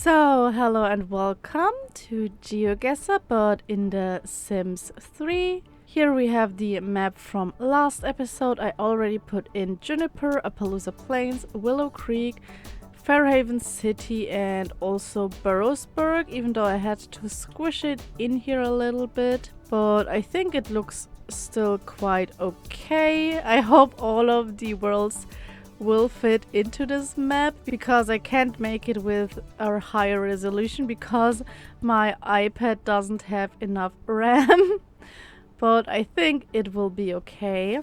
So, hello and welcome to GeoGuessr, but in the Sims 3. Here we have the map from last episode. I already put in Juniper, Appaloosa Plains, Willow Creek, Fairhaven City and also Burrowsburg, even though I had to squish it in here a little bit. But I think it looks still quite okay. I hope all of the worlds will fit into this map, because I can't make it with a higher resolution because my iPad doesn't have enough RAM. But I think it will be okay.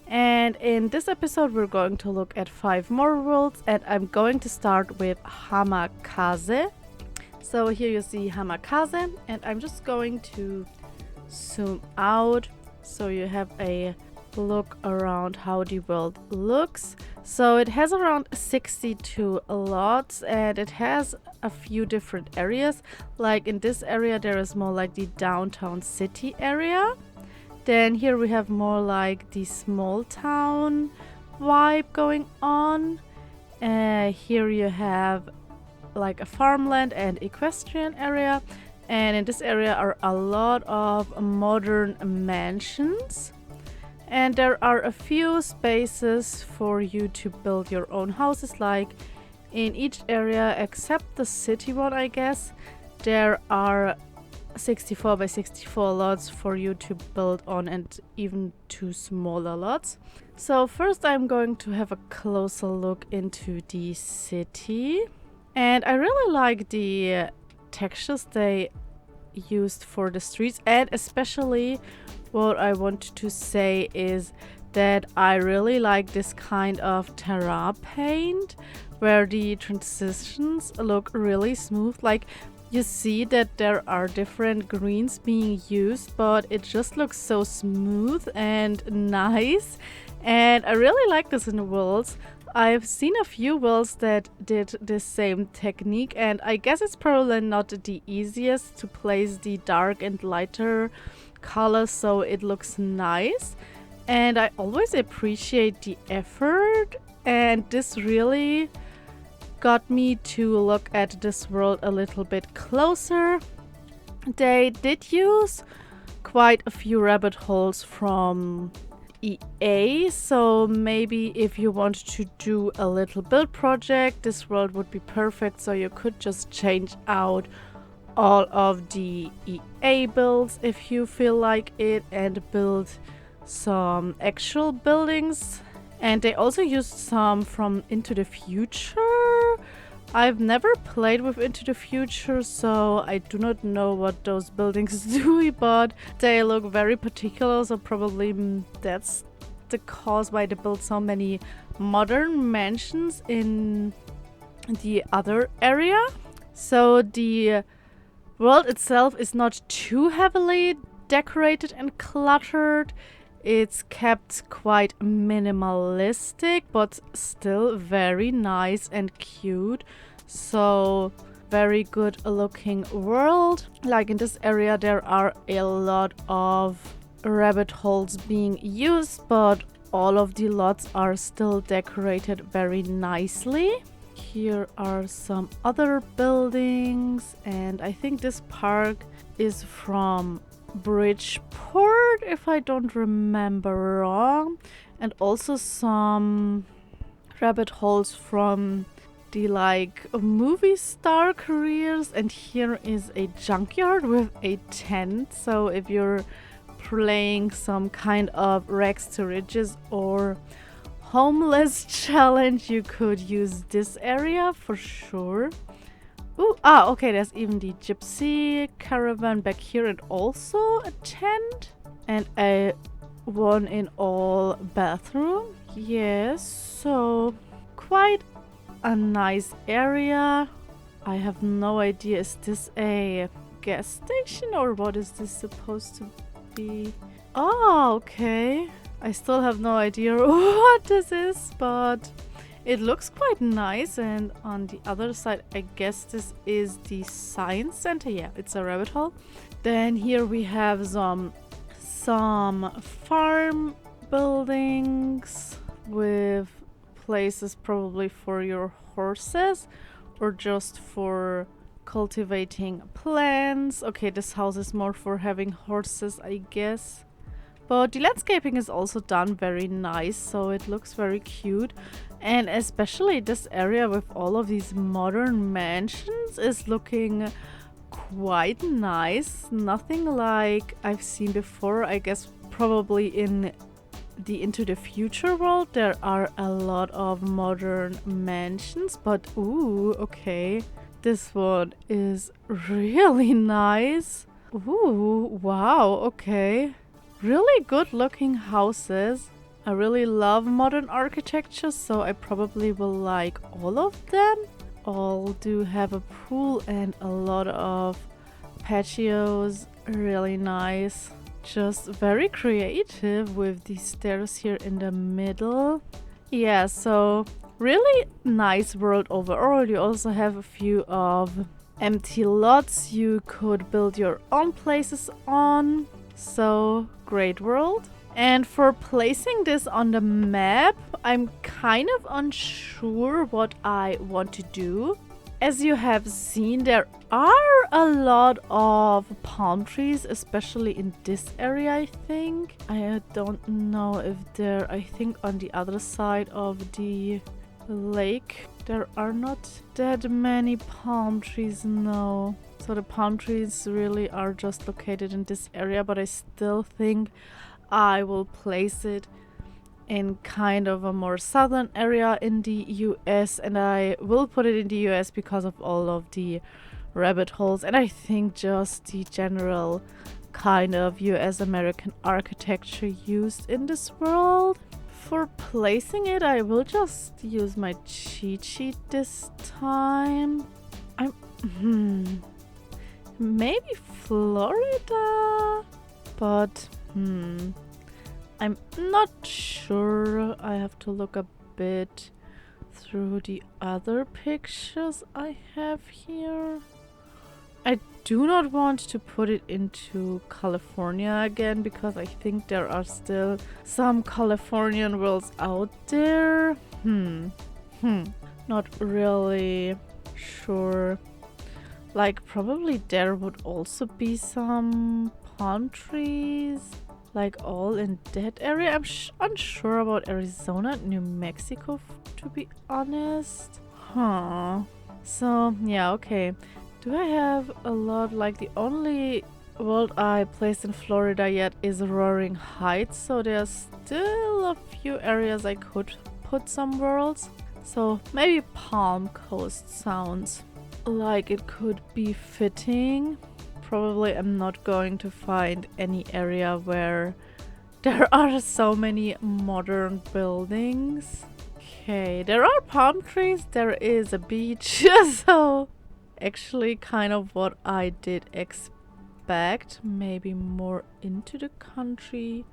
And in this episode we're going to look at 5 more worlds, and I'm going to start with Hamakaze. So here you see Hamakaze, and I'm just going to zoom out so you have a look around how the world looks. So it has around 62 lots, and it has a few different areas. Like in this area there is more like the downtown city area. Then here we have more like the small town vibe going on. Here you have like a farmland and equestrian area. And in this area are a lot of modern mansions. And there are a few spaces for you to build your own houses, like in each area except the city one, I guess. There are 64 by 64 lots for you to build on, and even 2 smaller lots. So first I'm going to have a closer look into the city. And I really like the textures they used for the streets, and especially what I want to say is that I really like this kind of terrain paint where the transitions look really smooth. Like you see that there are different greens being used, but it just looks so smooth and nice. And I really like this in worlds. I've seen a few worlds that did the same technique, and I guess it's probably not the easiest to place the dark and lighter colors so it looks nice. And I always appreciate the effort, and this really got me to look at this world a little bit closer. They did use quite a few rabbit holes from EA, so maybe if you want to do a little build project, this world would be perfect. So you could just change out all of the EA builds if you feel like it and build some actual buildings. And they also used some from Into the Future. I've never played with Into the Future, so I do not know what those buildings do, but they look very particular, so probably that's the cause why they built so many modern mansions in the other area. So the world itself is not too heavily decorated and cluttered. It's kept quite minimalistic, but still very nice and cute. So very good looking world. Like in this area there are a lot of rabbit holes being used, but all of the lots are still decorated very nicely. Here are some other buildings, and I think this park is from Bridgeport, if I don't remember wrong. And also some rabbit holes from the like movie star careers. And here is a junkyard with a tent, so if you're playing some kind of rags to riches or homeless challenge, you could use this area for sure. Okay, there's even the gypsy caravan back here, and also a tent and a 1-in-all bathroom. Yes, so quite a nice area. I have no idea, is this a gas station or what is this supposed to be? Oh, okay. I still have no idea what this is, but it looks quite nice. And on the other side, I guess this is the science center. Yeah, it's a rabbit hole. Then here we have some farm buildings with places probably for your horses or just for cultivating plants. Okay, this house is more for having horses, I guess. But the landscaping is also done very nice, so it looks very cute. And especially this area with all of these modern mansions is looking quite nice. Nothing like I've seen before. I guess probably in the Into the Future world there are a lot of modern mansions, but ooh, okay. This one is really nice. Ooh, wow, okay. Really good looking houses. I really love modern architecture, so I probably will like all of them. All do have a pool and a lot of patios. Really nice. Just very creative with these stairs here in the middle. Yeah, so really nice world overall. You also have a few of empty lots you could build your own places on. So great world. And for placing this on the map, I'm kind of unsure what I want to do. As you have seen, there are a lot of palm trees, especially in this area, I think. I don't know if they're, I think on the other side of the lake, there are not that many palm trees, no. So the palm trees really are just located in this area, but I still think I will place it in kind of a more southern area in the US, and I will put it in the US because of all of the rabbit holes, and I think just the general kind of US American architecture used in this world. For placing it, I will just use my cheat sheet this time. Maybe Florida, but I'm not sure. I have to look a bit through the other pictures I have here. I do not want to put it into California again because I think there are still some Californian worlds out there. Not really sure. Like probably there would also be some palm trees, like all in that area. I'm unsure about Arizona and New Mexico, to be honest. So yeah, okay. Do I have a lot? Like the only world I placed in Florida yet is Roaring Heights, so there's still a few areas I could put some worlds. So maybe Palm Coast sounds like it could be fitting. Probably I'm not going to find any area where there are so many modern buildings. Okay, there are palm trees, there is a beach, so actually kind of what I did expect. Maybe more into the country.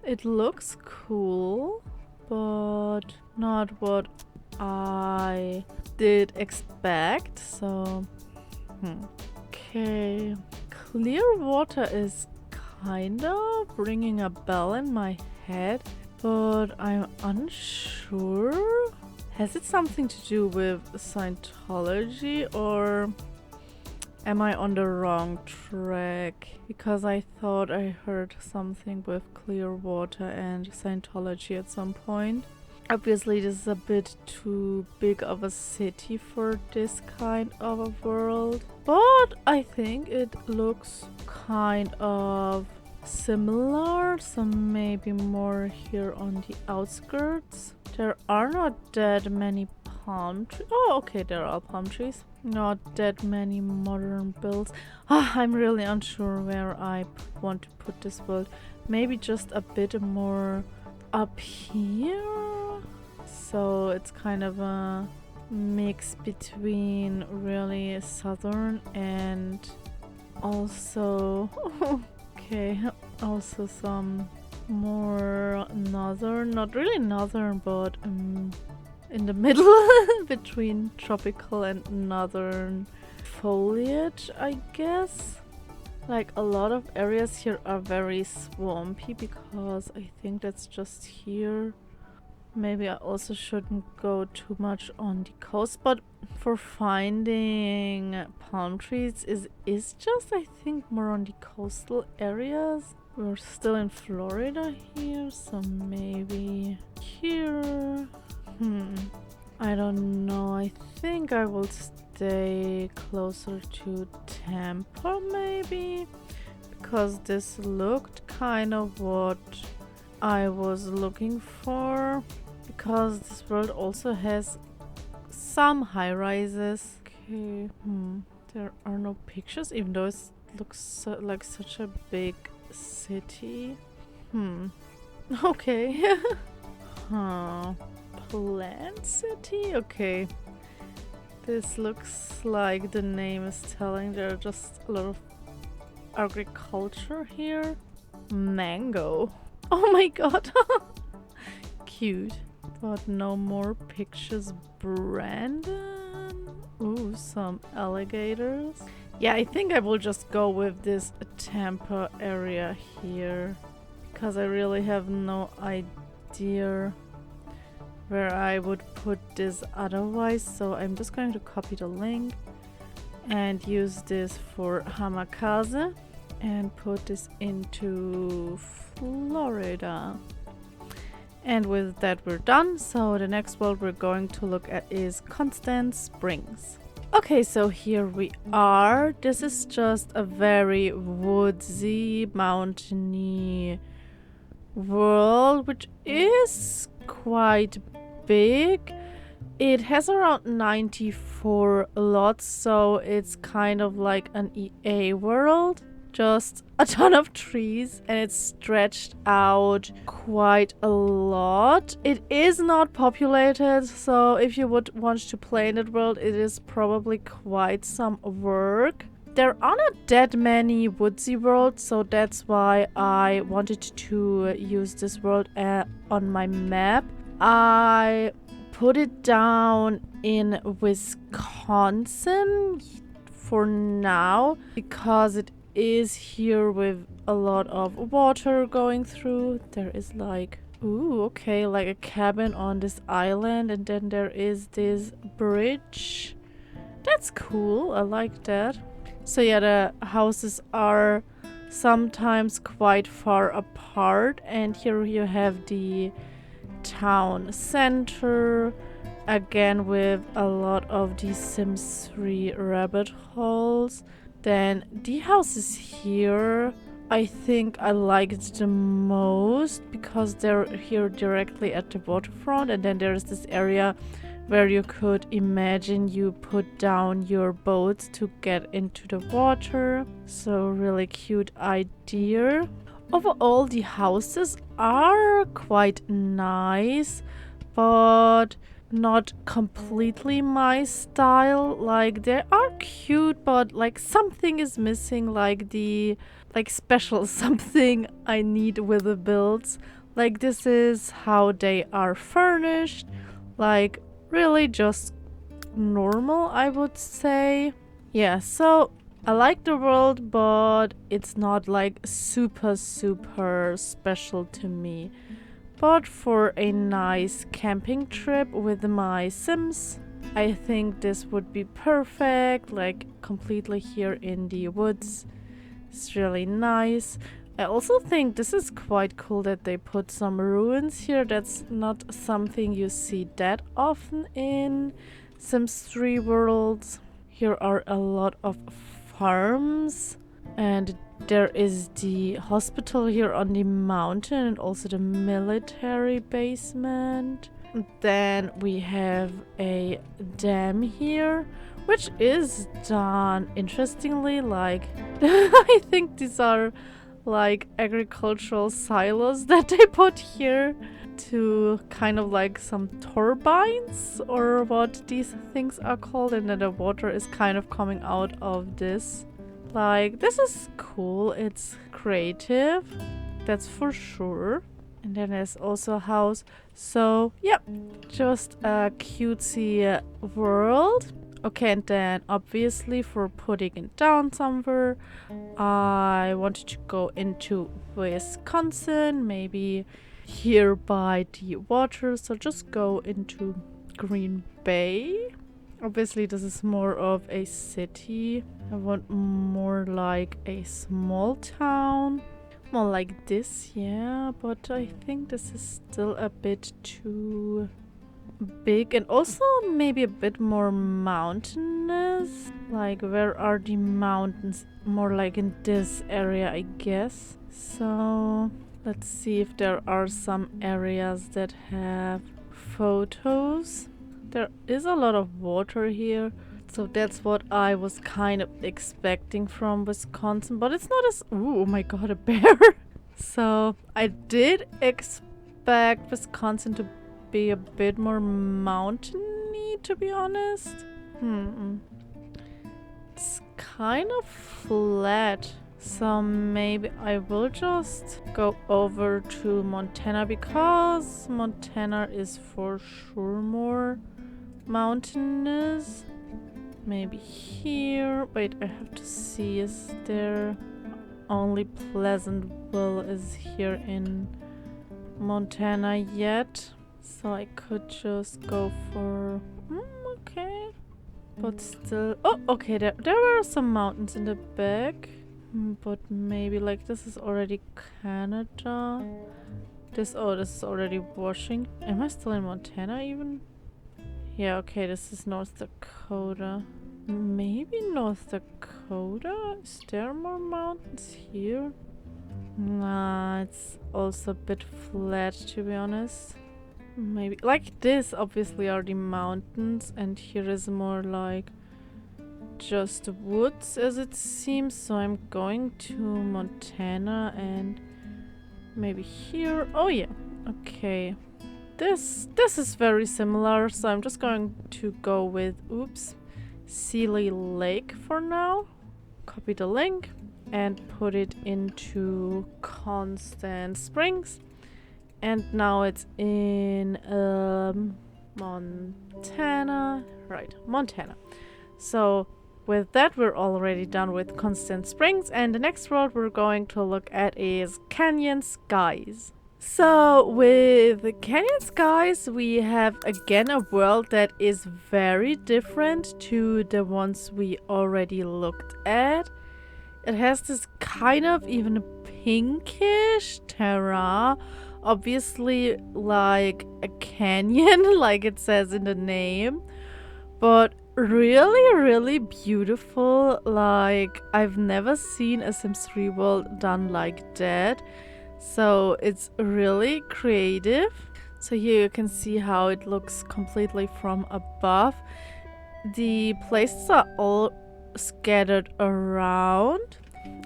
It looks cool, but not what I did expect, so okay. Clearwater is kind of ringing a bell in my head, but I'm unsure. Has it something to do with Scientology, or am I on the wrong track? Because I thought I heard something with Clearwater and Scientology at some point. Obviously, this is a bit too big of a city for this kind of a world, but I think it looks kind of similar, so maybe more here on the outskirts. There are not that many palm trees. Oh, okay, there are palm trees. Not that many modern builds. I'm really unsure where I want to put this world. Maybe just a bit more up here. So it's kind of a mix between really southern and also okay, also some more northern, not really northern, but in the middle between tropical and northern foliage, I guess. Like a lot of areas here are very swampy because I think that's just here. Maybe I also shouldn't go too much on the coast, but for finding palm trees is just, I think, more on the coastal areas. We're still in Florida here, so maybe here. I don't know. I think I will stay closer to Tampa, maybe, because this looked kind of what I was looking for, because this world also has some high rises. Okay, there are no pictures, even though it looks like such a big city. Okay. Plant city? Okay. This looks like the name is telling. There are just a lot of agriculture here. Mango. Oh my god. Cute. But no more pictures. Brandon. Ooh, some alligators. Yeah, I think I will just go with this Tampa area here, because I really have no idea where I would put this otherwise. So I'm just going to copy the link and use this for Hamakaze and put this into Florida. And with that we're done. So the next world we're going to look at is Constant Springs. Okay, so here we are. This is just a very woodsy, mountainy world, which is quite big. It has around 94 lots, so it's kind of like an EA world. Just a ton of trees, and it's stretched out quite a lot. It is not populated, so if you would want to play in that world, it is probably quite some work. There are not that many woodsy worlds, so that's why I wanted to use this world on my map. I put it down in Wisconsin for now, because it is here with a lot of water going through. There is like, ooh, okay, like a cabin on this island, and then there is this bridge. That's cool, I like that. So yeah, the houses are sometimes quite far apart, and here you have the town center, again with a lot of the Sims 3 rabbit holes. Then the houses here, I think I liked the most because they're here directly at the waterfront, and then there's this area where you could imagine you put down your boats to get into the water. So really cute idea. Overall, the houses are quite nice, but not completely my style. Like, they are cute, but like something is missing, like the special something I need with the builds. Like, this is how they are furnished, like really just normal, I would say. Yeah, so I like the world, but it's not like super special to me. But for a nice camping trip with my Sims, I think this would be perfect, like completely here in the woods. It's really nice. I also think this is quite cool that they put some ruins here. That's not something you see that often in Sims 3 worlds. Here are a lot of farms, and there is the hospital here on the mountain, and also the military basement. Then we have a dam here, which is done interestingly. Like, I think these are like agricultural silos that they put here to kind of like some turbines, or what these things are called, and then the water is kind of coming out of this. Like, this is cool, it's creative, that's for sure. And then there's also a house. So yeah, just a cutesy world. Okay, and then obviously for putting it down somewhere, I wanted to go into Wisconsin. Maybe here by the water, so just go into Green Bay. Obviously this is more of a city. I want more like a small town. More like this, yeah, but I think this is still a bit too big and also maybe a bit more mountainous. Like, where are the mountains? More like in this area, I guess. So let's see if there are some areas that have photos. There is a lot of water here, so that's what I was kind of expecting from Wisconsin, but it's not as... Ooh, oh my god, a bear! So I did expect Wisconsin to be a bit more mountainy, to be honest. It's kind of flat, so maybe I will just go over to Montana, because Montana is for sure more mountainous. Maybe here. Wait, I have to see, is there... Only Pleasantville is here in Montana yet, so I could just go for... okay. But still... Oh, okay, there were some mountains in the back. But maybe, like, this is already Canada. This is already Washington. Am I still in Montana even? Yeah, okay, this is North Dakota. Maybe North Dakota? Is there more mountains here? Nah, it's also a bit flat, to be honest. Maybe, like this obviously are the mountains, and here is more like just woods as it seems. So I'm going to Montana and maybe here. Oh yeah, okay. This is very similar, so I'm just going to go with, oops, Sealy Lake for now. Copy the link and put it into Constant Springs. And now it's in Montana. Right, Montana. So with that, we're already done with Constant Springs. And the next world we're going to look at is Canyon Skies. So with the Canyon Skies, we have again a world that is very different to the ones we already looked at. It has this kind of even pinkish terrain, obviously like a canyon, like it says in the name, but really, really beautiful. Like, I've never seen a Sims 3 world done like that. So it's really creative. So here you can see how it looks completely from above. The places are all scattered around.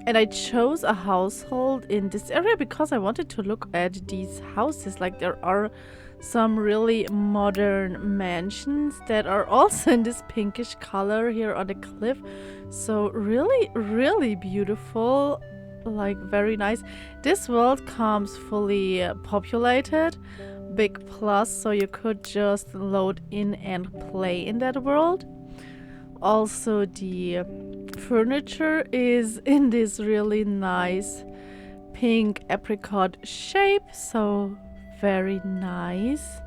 And I chose a household in this area because I wanted to look at these houses. Like, there are some really modern mansions that are also in this pinkish color here on the cliff. So really, really beautiful. Like, very nice. This world comes fully populated, big plus, so you could just load in and play in that world. Also, the furniture is in this really nice pink apricot shape, so very nice.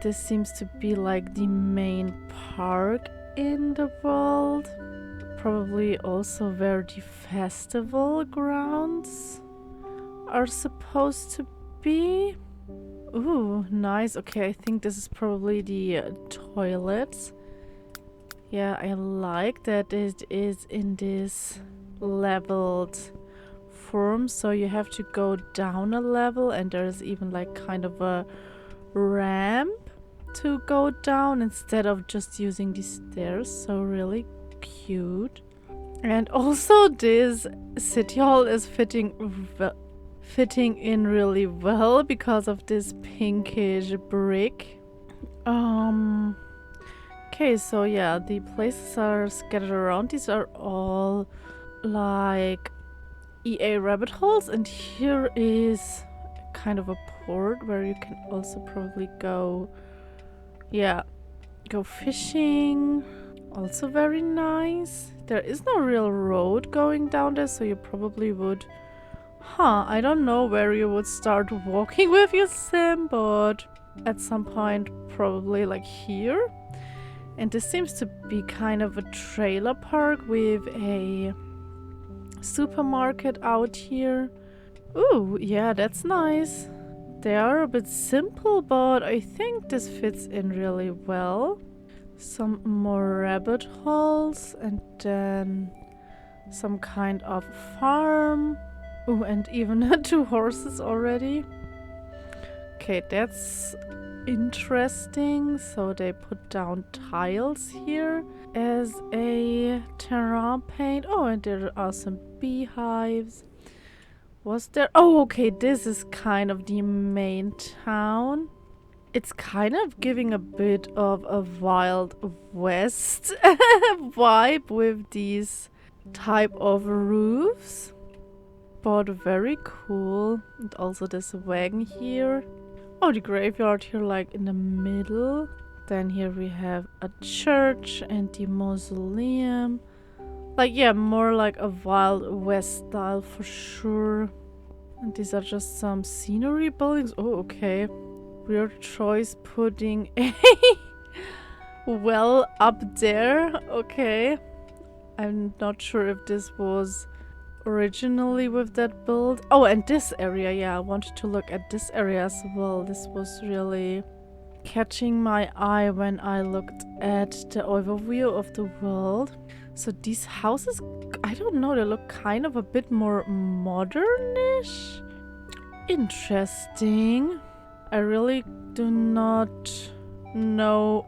This seems to be like the main park in the world. Probably also where the festival grounds are supposed to be. Ooh, nice. Okay, I think this is probably the toilets. Yeah, I like that it is in this leveled form, so you have to go down a level, and there's even like kind of a ramp to go down instead of just using the stairs. So really cute. And also this city hall is fitting in really well because of this pinkish brick. Okay, so yeah, the places are scattered around. These are all like EA rabbit holes, and here is kind of a port where you can also probably go, yeah, go fishing. Also very nice. There is no real road going down there, so you probably would Huh, I don't know where you would start walking with your sim, but at some point probably like here. And this seems to be kind of a trailer park with a supermarket out here. Ooh, yeah, that's nice. They are a bit simple, but I think this fits in really well. Some more rabbit holes and then some kind of farm. Ooh, and even 2 horses already. Okay, that's interesting. So they put down tiles here as a terrain paint. Oh, and there are some beehives. Was there? Oh, okay, this is kind of the main town. It's kind of giving a bit of a Wild West vibe with these type of roofs. But very cool. And also this wagon here. Oh, the graveyard here like in the middle. Then here we have a church and the mausoleum. Like, yeah, more like a Wild West style for sure. And these are just some scenery buildings. Oh, okay. Weird choice putting a well up there. Okay. I'm not sure if this was originally with that build. Oh, and this area. Yeah, I wanted to look at this area as well. This was really catching my eye when I looked at the overview of the world. So these houses, I don't know, they look kind of a bit more modernish. Interesting. I really do not know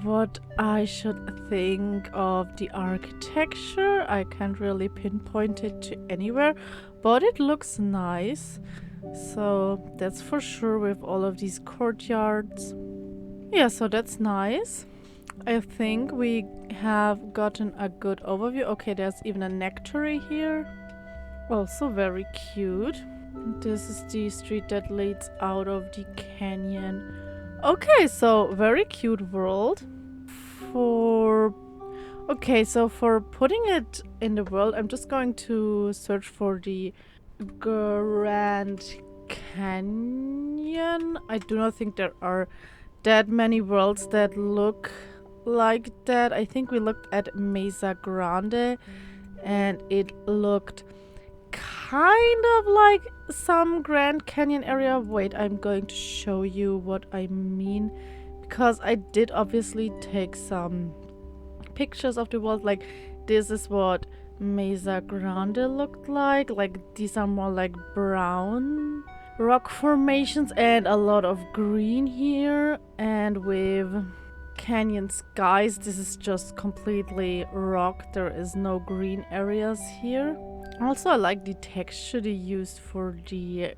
what I should think of the architecture. I can't really pinpoint it to anywhere, but it looks nice. So that's for sure with all of these courtyards. Yeah, so that's nice. I think we have gotten a good overview. Okay, there's even a nectary here. Also very cute. This is the street that leads out of the canyon. Okay, so very cute world. Okay, so for putting it in the world, I'm just going to search for the Grand Canyon. I do not think there are that many worlds that look like that. I think we looked at Mesa Grande and it looked kind of like some Grand Canyon area. Wait, I'm going to show you what I mean, because I did obviously take some pictures of the world. Like, this is what Mesa Grande looked like. Like, these are more like brown rock formations and a lot of green here, and with Canyon Skies, this is just completely rock. There is no green areas here. Also, I like the texture they used for the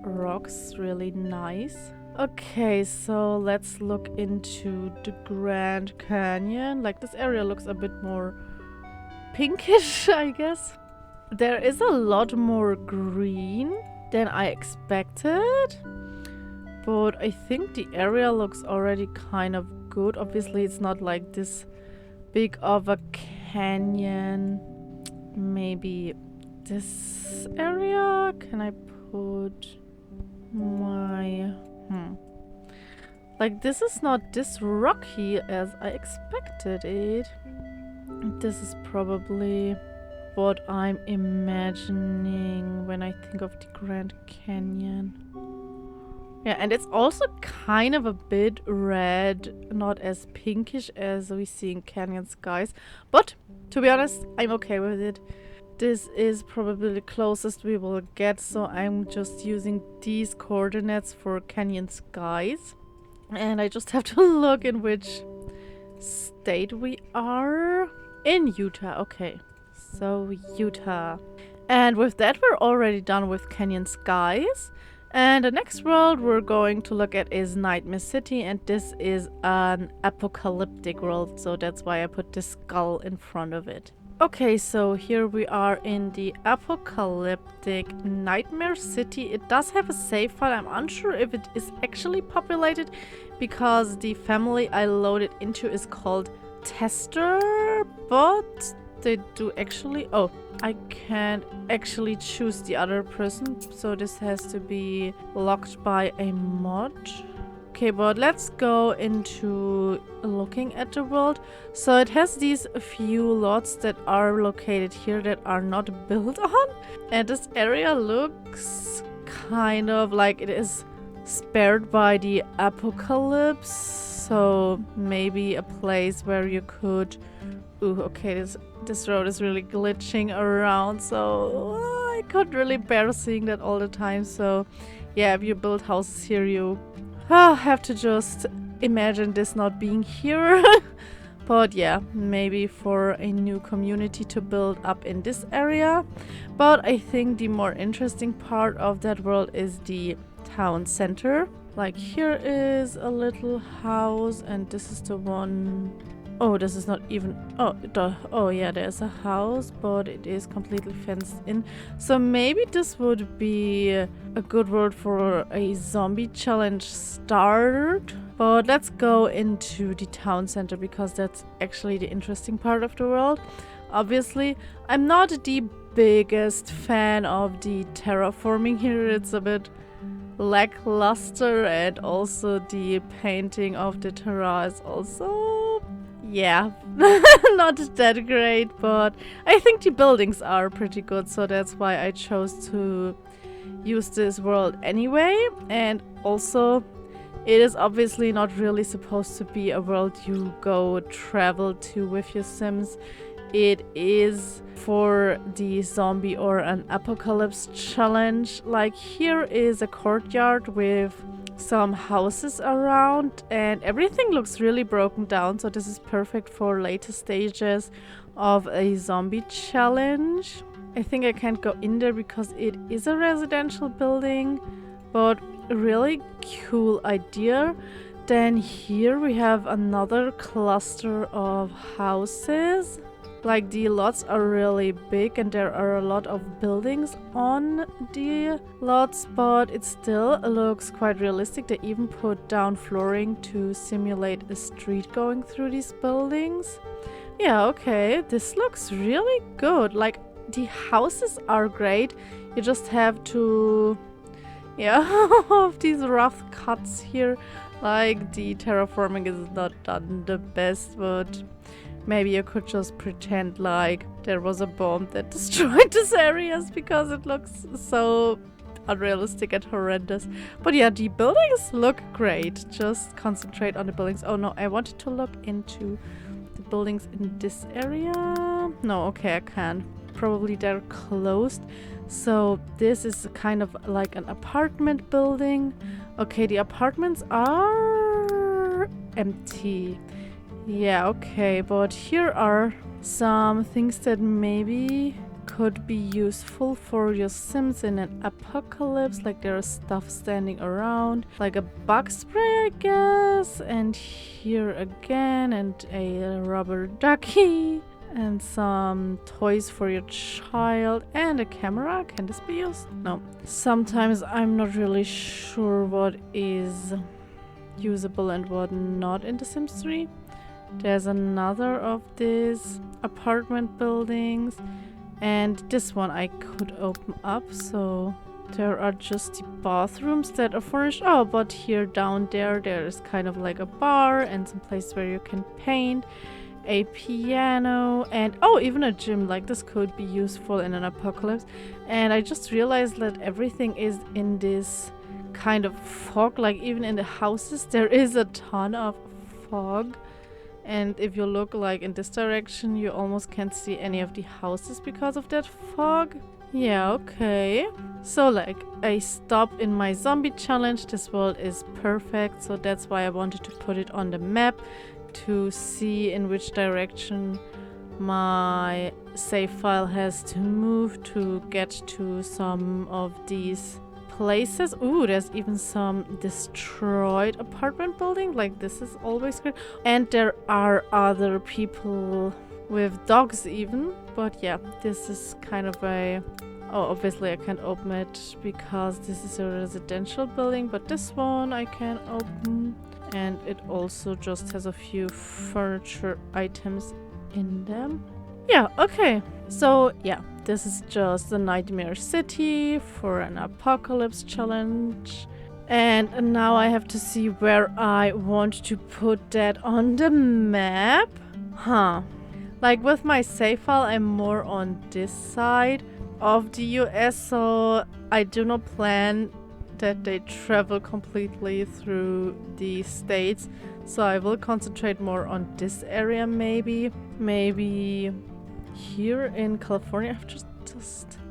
rocks, really nice. Okay, so let's look into the Grand Canyon. Like, this area looks a bit more pinkish, I guess. There is a lot more green than I expected, but I think the area looks already kind of good. Obviously, it's not like this big of a canyon. Maybe this area? Can I put my... Like, this is not this rocky as I expected it. This is probably what I'm imagining when I think of the Grand Canyon. Yeah, and it's also kind of a bit red, not as pinkish as we see in Canyon Skies. But, to be honest, I'm okay with it. This is probably the closest we will get, so I'm just using these coordinates for Canyon Skies. And I just have to look in which state we are. In Utah, okay. So, Utah. And with that, we're already done with Canyon Skies. And the next world we're going to look at is Nightmare City, and this is an apocalyptic world, so that's why I put this skull in front of it. Okay, so here we are in the apocalyptic Nightmare City. It does have a save file. I'm unsure if it is actually populated, because the family I loaded into is called Tester, but they do actually... Oh, I can't actually choose the other person, so this has to be locked by a mod. Okay, but let's go into looking at the world. So it has these few lots that are located here that are not built on. And this area looks kind of like it is spared by the apocalypse. So maybe a place where you could... Ooh, okay, this road is really glitching around, so I couldn't really bear seeing that all the time. So yeah, if you build houses here, you have to just imagine this not being here. But yeah, maybe for a new community to build up in this area. But I think the more interesting part of that world is the town center. Like here is a little house, and this is the one... Oh, this is not even... Oh, yeah, there's a house, but it is completely fenced in. So maybe this would be a good word for a zombie challenge start. But let's go into the town center, because that's actually the interesting part of the world. Obviously, I'm not the biggest fan of the terraforming here. It's a bit lackluster, and also the painting of the terra is also... yeah, not that great, but I think the buildings are pretty good, so that's why I chose to use this world anyway. And also, it is obviously not really supposed to be a world you go travel to with your Sims. It is for the zombie or an apocalypse challenge. Like here is a courtyard with some houses around, and everything looks really broken down, so this is perfect for later stages of a zombie challenge. I think I can't go in there because it is a residential building, but a really cool idea. Then here we have another cluster of houses. Like the lots are really big and there are a lot of buildings on the lots, but it still looks quite realistic. They even put down flooring to simulate a street going through these buildings. Yeah, okay, this looks really good. Like the houses are great. You just have to, yeah, have these rough cuts here. Like the terraforming is not done the best, but maybe you could just pretend like there was a bomb that destroyed these areas, because it looks so unrealistic and horrendous. But yeah, the buildings look great. Just concentrate on the buildings. Oh no, I wanted to look into the buildings in this area. No, okay, I can't. Probably they're closed. So this is kind of like an apartment building. Okay, the apartments are empty. Yeah, okay, but here are some things that maybe could be useful for your Sims in an apocalypse. Like there is stuff standing around, like a bug spray, I guess, and here again, and a rubber ducky, and some toys for your child, and a camera. Can this be used? No. Sometimes I'm not really sure what is usable and what not in The Sims 3. There's another of these apartment buildings, and this one I could open up, so there are just the bathrooms that are furnished. Oh, but here down there is kind of like a bar and some place where you can paint, a piano, and oh, even a gym. Like this could be useful in an apocalypse. And I just realized that everything is in this kind of fog. Like even in the houses there is a ton of fog. And if you look like in this direction, you almost can't see any of the houses because of that fog. Yeah, okay. So like a stop in my zombie challenge. This world is perfect, so that's why I wanted to put it on the map to see in which direction my save file has to move to get to some of these places. Ooh, there's even some destroyed apartment building. Like this is always great. And there are other people with dogs even. But yeah, this is kind of a... Oh, obviously I can't open it because this is a residential building, but this one I can open. And it also just has a few furniture items in them. Yeah, okay. So, yeah, this is just a nightmare city for an apocalypse challenge. And now I have to see where I want to put that on the map. Huh. Like with my save file, I'm more on this side of the US, so I do not plan that they travel completely through the states. So I will concentrate more on this area maybe. Maybe here in California. I've just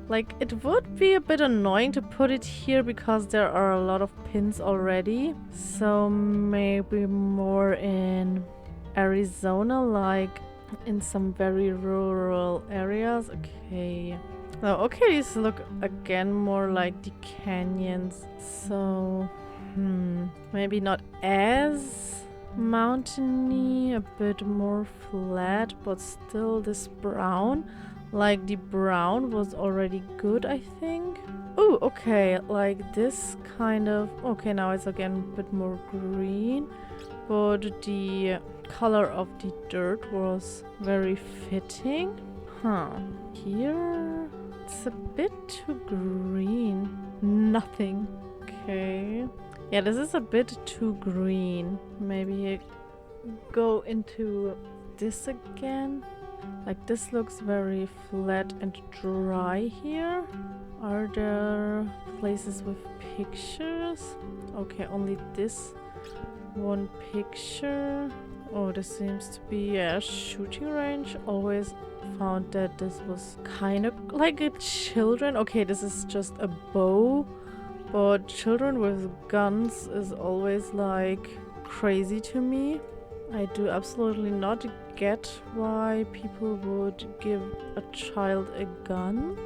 like, it would be a bit annoying to put it here because there are a lot of pins already. So maybe more in Arizona, like in some very rural areas. Okay. Oh, okay, these look again more like the canyons. So, maybe not as mountainy, a bit more flat, but still this brown. Like the brown was already good, I think. Oh, okay, like this kind of... Okay, now it's again a bit more green, but the color of the dirt was very fitting. Huh. Here, it's a bit too green. Nothing. Okay. Yeah, this is a bit too green. Maybe go into this again. Like, this looks very flat and dry here. Are there places with pictures? Okay, only this one picture. Oh, this seems to be a shooting range. Always found that this was kind of like a children. Okay, this is just a bow. But children with guns is always like crazy to me. I do absolutely not get why people would give a child a gun.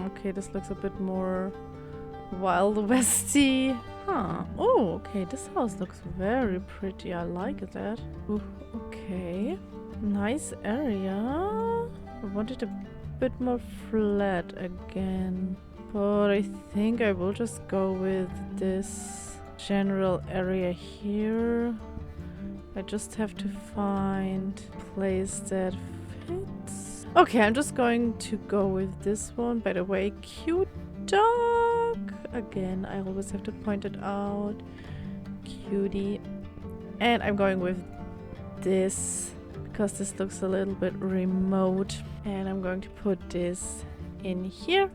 Okay, this looks a bit more Wild Westy. Huh. Oh, okay, this house looks very pretty. I like that. Ooh, okay. Nice area. I wanted a bit more flat again. But I think I will just go with this general area here. I just have to find a place that fits. Okay, I'm just going to go with this one. By the way, cute dog. Again, I always have to point it out. Cutie. And I'm going with this because this looks a little bit remote. And I'm going to put this in here.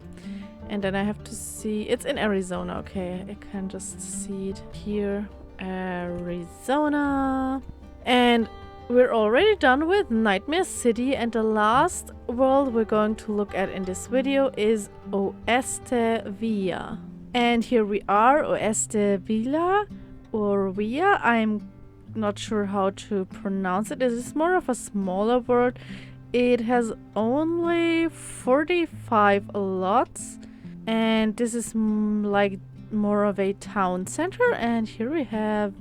And then I have to see... It's in Arizona. Okay, I can just see it here. Arizona. And we're already done with Nightmare City, and the last world we're going to look at in this video is Oeste Vila. And here we are, Oeste Vila or Villa. I'm not sure how to pronounce it. It is more of a smaller world. It has only 45 lots, and this is like more of a town center. And here we have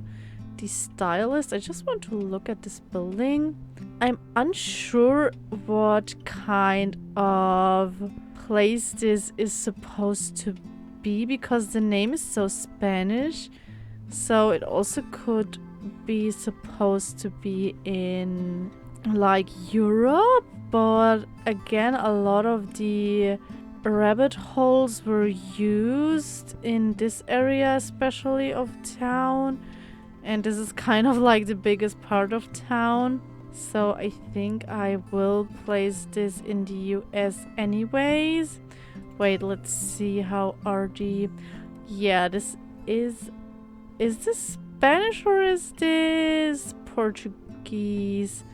the stylist. I just want to look at this building. I'm unsure what kind of place this is supposed to be because the name is so Spanish. So it also could be supposed to be in like Europe, but again, a lot of the rabbit holes were used in this area, especially of town, and this is kind of like the biggest part of town. So I think I will place this in the US anyways. Wait, let's see how are the... Yeah, this is this Spanish or is this Portuguese?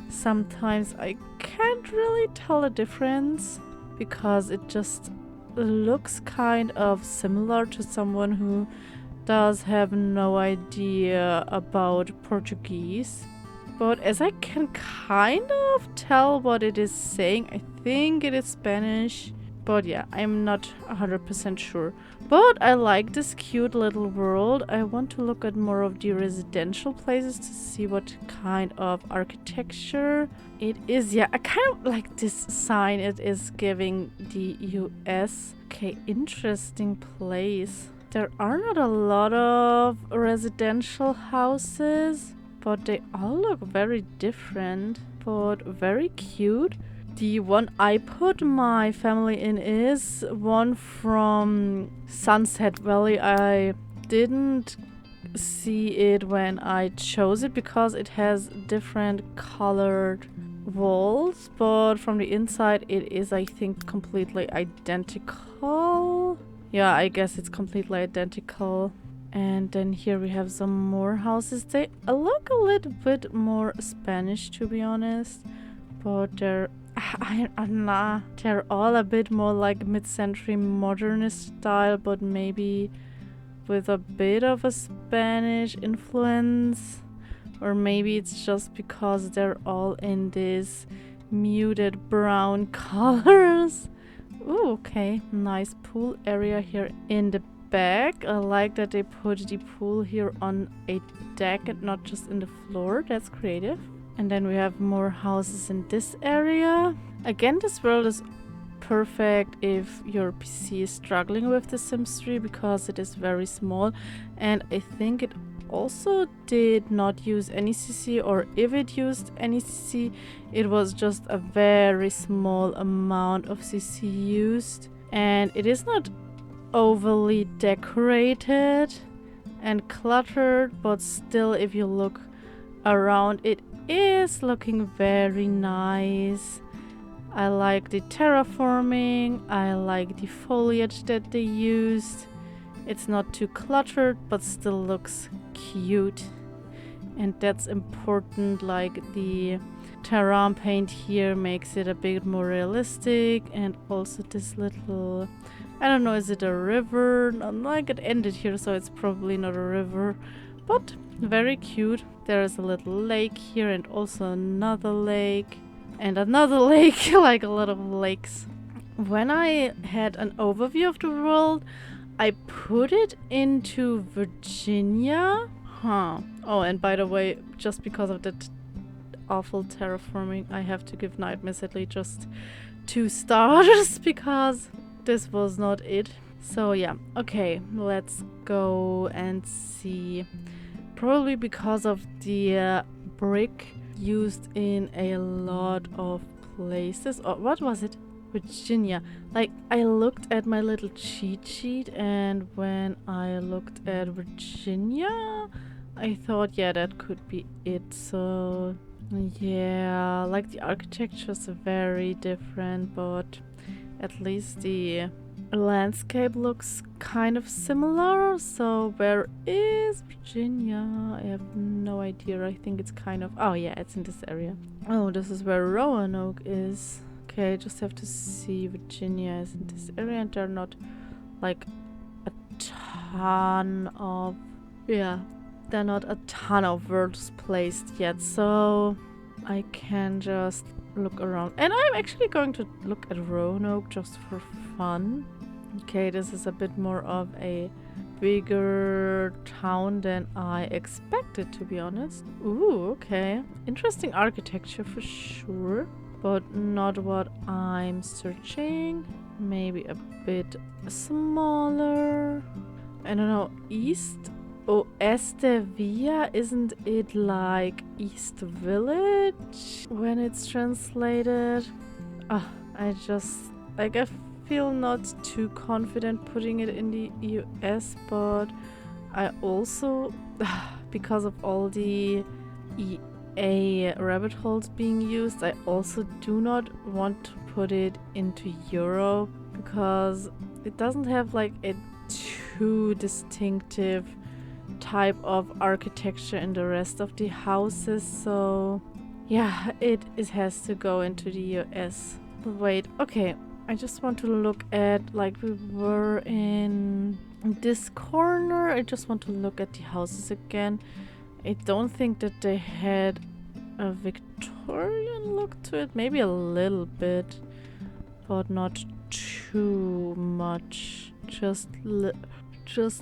Sometimes I can't really tell the difference because it just looks kind of similar to someone who does have no idea about Portuguese. But as I can kind of tell what it is saying, I think it is Spanish. But yeah, I'm not 100% sure. But I like this cute little world. I want to look at more of the residential places to see what kind of architecture it is. Yeah, I kind of like this sign. It is giving the US. Okay, interesting place. There are not a lot of residential houses, but they all look very different, but very cute. The one I put my family in is one from Sunset Valley. I didn't see it when I chose it because it has different colored walls, but from the inside it is, I think, completely identical. Yeah, I guess it's completely identical. And then here we have some more houses. They look a little bit more Spanish, to be honest, but they're all a bit more like mid-century modernist style, but maybe with a bit of a Spanish influence. Or maybe it's just because they're all in this muted brown colors. Ooh, okay. Nice pool area here in the back. I like that they put the pool here on a deck and not just in the floor. That's creative. And then we have more houses in this area. Again, this world is perfect if your PC is struggling with The Sims 3 because it is very small, and I think it also did not use any CC, or if it used any CC, it was just a very small amount of CC used, and it is not overly decorated and cluttered, but still, if you look around, it is looking very nice. I like the terraforming, I like the foliage that they used. It's not too cluttered, but still looks cute. And that's important, like the terrain paint here makes it a bit more realistic. And also this little, I don't know, is it a river? No, like it ended here, so it's probably not a river, but very cute. There is a little lake here and also another lake. And another lake, like a lot of lakes. When I had an overview of the world, I put it into Virginia. Oh, and by the way, just because of that awful terraforming, I have to give Nightmare sadly just 2 stars because this was not it. So yeah, okay, let's go and see. Probably because of the brick used in a lot of places. Or what was it? Virginia. Like, I looked at my little cheat sheet, and when I looked at Virginia, I thought, yeah, that could be it. So yeah, like the architecture is very different, but at least the landscape looks kind of similar. So where is Virginia? I have no idea. I think it's kind of, oh yeah, it's in this area. Oh, this is where Roanoke is. Okay, I just have to see. Virginia is in this area, and there are not like a ton of, yeah, there are not a ton of worlds placed yet, so I can just look around. And I'm actually going to look at Roanoke just for fun. Okay, this is a bit more of a bigger town than I expected, to be honest. Ooh, okay. Interesting architecture for sure, but not what I'm searching. Maybe a bit smaller. I don't know. East Oeste Vila, isn't it like East Village when it's translated? I just, like, I feel not too confident putting it in the US, but I also, because of all the EA rabbit holes being used, I also do not want to put it into Europe because it doesn't have like a too distinctive type of architecture in the rest of the houses, so yeah, it has to go into the US. But wait, okay, I just want to look at, like, we were in this corner. I just want to look at the houses again. I don't think that they had a Victorian look to it. Maybe a little bit, but not too much. Just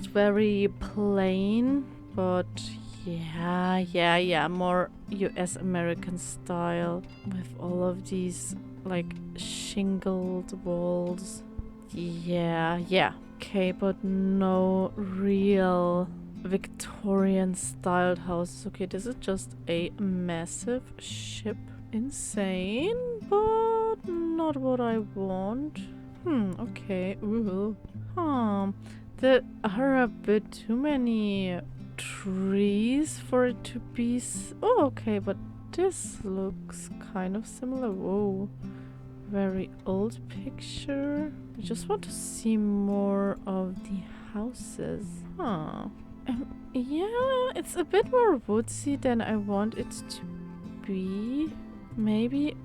very plain, but yeah, more US American style with all of these like shingled walls. Yeah. Okay, but no real Victorian styled houses. Okay, this is just a massive ship. Insane, but not what I want. Okay. Ooh. There are a bit too many trees for it to be oh, okay, but this looks kind of similar. Whoa. Very old picture. I just want to see more of the houses. Yeah, it's a bit more woodsy than I want it to be. Maybe,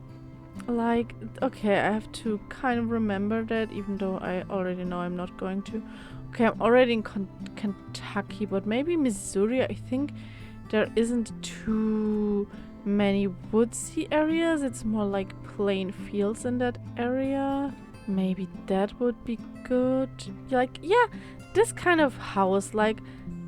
like, okay, I have to kind of remember that, even though I already know I'm not going to. Okay, I'm already in Kentucky, but maybe Missouri. I think there isn't too many woodsy areas. It's more like plain fields in that area. Maybe that would be good. Like, yeah, this kind of house, like,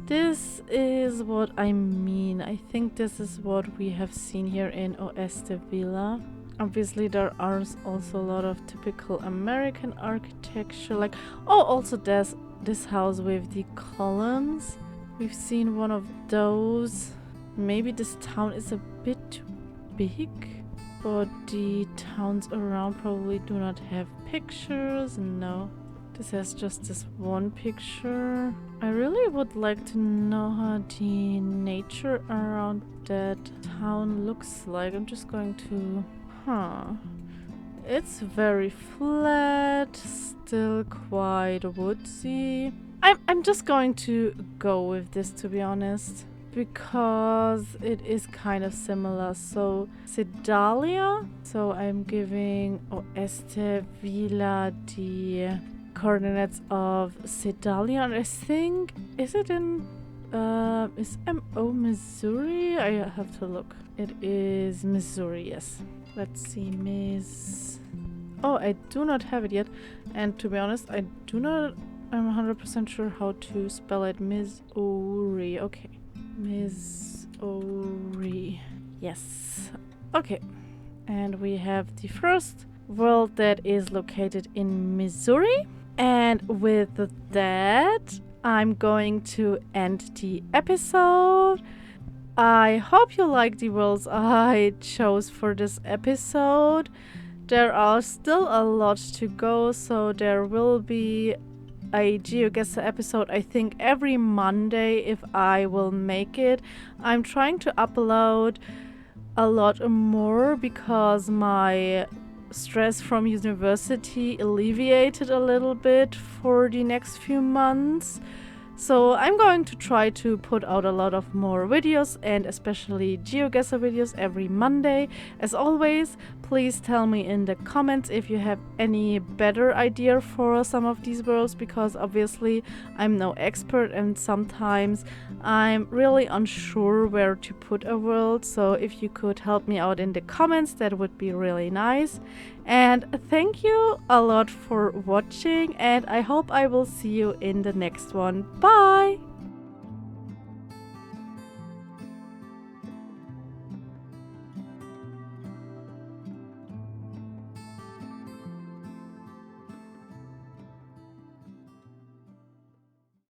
this is what I mean. I think this is what we have seen here in Oeste Vila. Obviously, there are also a lot of typical American architecture. Like, oh, also there's this house with the columns. We've seen one of those. Maybe this town is a bit too big, but the towns around probably do not have pictures. No, this has just this one picture. I really would like to know how the nature around that town looks like. I'm just going to... It's very flat, still quite woodsy. I'm just going to go with this, to be honest, because it is kind of similar. So Sedalia. So I'm giving Oeste Vila the coordinates of Sedalia, and I think, is it in is MO Missouri? I have to look. It is Missouri, yes. Let's see, oh, I do not have it yet, and to be honest, I'm 100% sure how to spell it. Missouri. Okay, Missouri. Yes. Okay, and we have the first world that is located in Missouri. And with that, I'm going to end the episode. I hope you like the worlds I chose for this episode. There are still a lot to go, so there will be a GeoGuessr episode, I think, every Monday if I will make it. I'm trying to upload a lot more because my stress from university alleviated a little bit for the next few months. So I'm going to try to put out a lot of more videos, and especially GeoGuessr videos every Monday. As always, please tell me in the comments if you have any better idea for some of these worlds, because obviously I'm no expert and sometimes I'm really unsure where to put a world. So if you could help me out in the comments, that would be really nice. And thank you a lot for watching, and I hope I will see you in the next one. Bye!